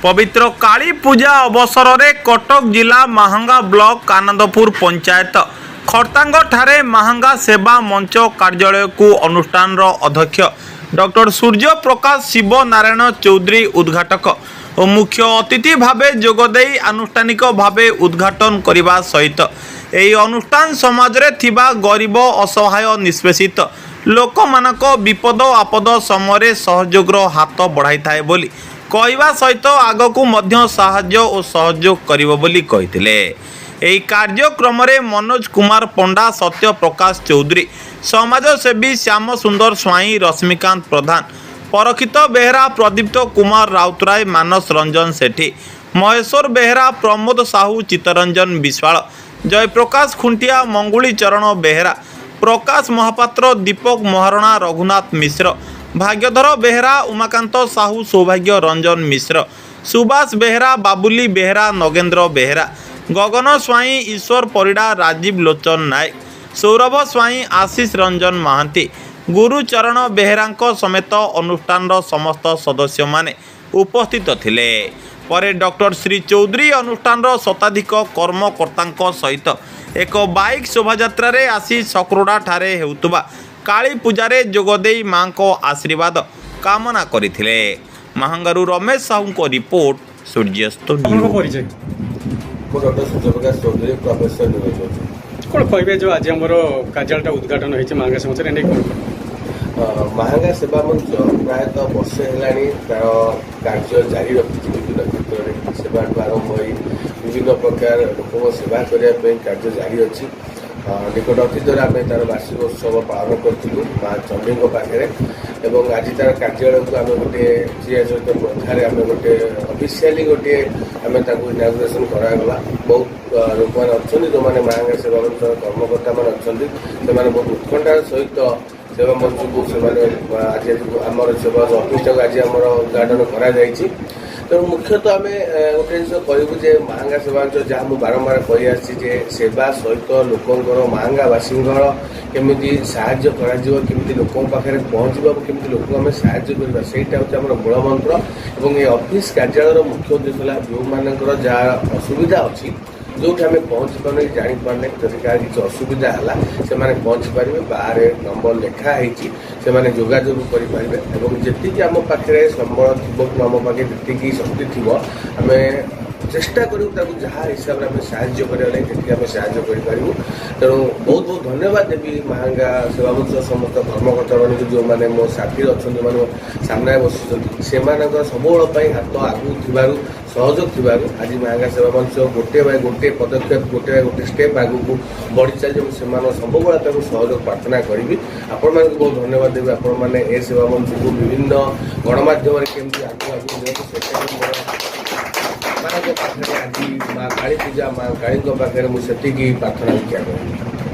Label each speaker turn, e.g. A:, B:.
A: पवित्र काली पूजा अवसर में कटक जिला महांगा ब्लॉक आनंदपुर पंचायत खरतांग ठारे महांगा सेवा मंच कार्यालय को अनुष्ठान अध्यक्ष डॉक्टर सूर्य प्रकाश शिव नारायण चौधरी उद्घाटक और मुख्य अतिथि भावे जोगदे आनुष्ठानिक भावे उद्घाटन करने सहित यह अनुष्ठान समाज रे थिबा गरीब असहाय निष्पेषित लोक मानक विपद आपद समय सहयोग हाथ बढ़ाई थाए बोली कहवा सहित आगकू मध्य साहाय्य और सहयोग करिवो बोली कहिथिले। एही कार्यक्रम रे मनोज कुमार पंडा सत्य प्रकाश चौधरी समाजसेवी श्याम सुंदर स्वाई रश्मिकांत प्रधान परखित बेहरा प्रदीप्त कुमार राउतराय मानस रंजन सेठी महेश्वर बेहरा प्रमोद साहू चित्तरंजन विश्वाल जयप्रकाश खुंटिया मंगुली चरण बेहरा प्रकाश महापात्र दीपक महारणा रघुनाथ मिश्र भाग्यधर बेहरा उमाकांत साहू सौभाग्य रंजन मिश्र सुभाष बेहरा बाबुली बेहरा नगेंद्र बेहरा गगन स्वाई ईश्वर परिड़ा राजीव लोचन नायक सौरभ स्वाई आशीष रंजन महांती गुरुचरण बेहरा समेत अनुष्ठान समस्त सदस्य माने उपस्थित थिले। परे डॉक्टर श्री चौधरी अनुष्ठान शताधिक कर्मकर्ता सहित एक बाइक शोभायात्रा रे आसी सकरोड़ा ठारे हेउतबा काली पूजारे जोगदे मां को आशीर्वाद कामना करथिले। महांगारू रमेश साहू को रिपोर्ट सूर्यास्त news.
B: Doctor Surya Prakash Chaudhary professor news
C: कौन कहे जो आज आम कार्यालय उद्घाटन होती महांगा सेवा
B: महांगा सेवा मंच प्रायतः वर्षे है तार कार्य जारी रखी विभिन्न क्षेत्र में सेवा आरंभ हो विभिन्न प्रकार लोक सेवा करने कार्य जारी अच्छी निकट अतीतर आम तार वार्षिक उत्सव पालन करूँ माँ चंडी पाखे और आज तार कार्यालय को आम गोटे चिया सहित प्रधान आम गोटे अफिशियाली गोटे आम इनागुरेसन करागला। बहुत लोक मैंने अच्छा जो मैंने महांगा सेवा मंच कर्मकर्ता मैंने अच्छा से बहुत उत्कंठार सहित सेवा मंच को आज आम सेवा अफिस आज आम उद्घाटन कर तेणु मुख्यतः आम गोटे जिन कहूँ जे महांगा सेवा मंच जहाँ मुझे बारंबार कही आसी सेवा सहित लोकंर महांगावासी केमी साहाय्य करमी लोक पाखे पहुँचवा केमी लोक आम साहाय्य करवा सहीटा हूँ आम मूल मंत्र और ये अफिस् कार्यालय मुख्य उद्देश्य है जो मानकर जहाँ असुविधा अच्छी जो आम पहुँची पारे जापारे जदि क्या किसी असुविधा है से पहुँची पारे बाहर नंबर लिखाही से जोगाजोग करेंगे और जी आम पाखे संबल थी आम पाखे जी शक्ति थी आम चेष्टा करूँ जहाँ हिसाब से आम साहाय्य करने आम साहाय्य करूँ। तेणु बहुत बहुत धन्यवाद देवी महांगा सेवा मंच समस्त कर्मकर्ता मान जो मैंने मो साथी अच्छा जो मैंने सामने बस से सबुबल हाथ आगू थी सहयोग थी आज महांगा सेवा मंच गोटे बाय गोटे पदक्षेप गोटे बाय गोटे स्टेप आगू को बढ़ी चलिए से सबुबले सहयोग प्रार्थना करी। आपण मान बहुत धन्यवाद देवी आपण मैंने ए सेवा मंच को विभिन्न गणमाध्यम केमती आगू आज माँ काली पूजा माँ काली पाखे मुझे प्रार्थना किया।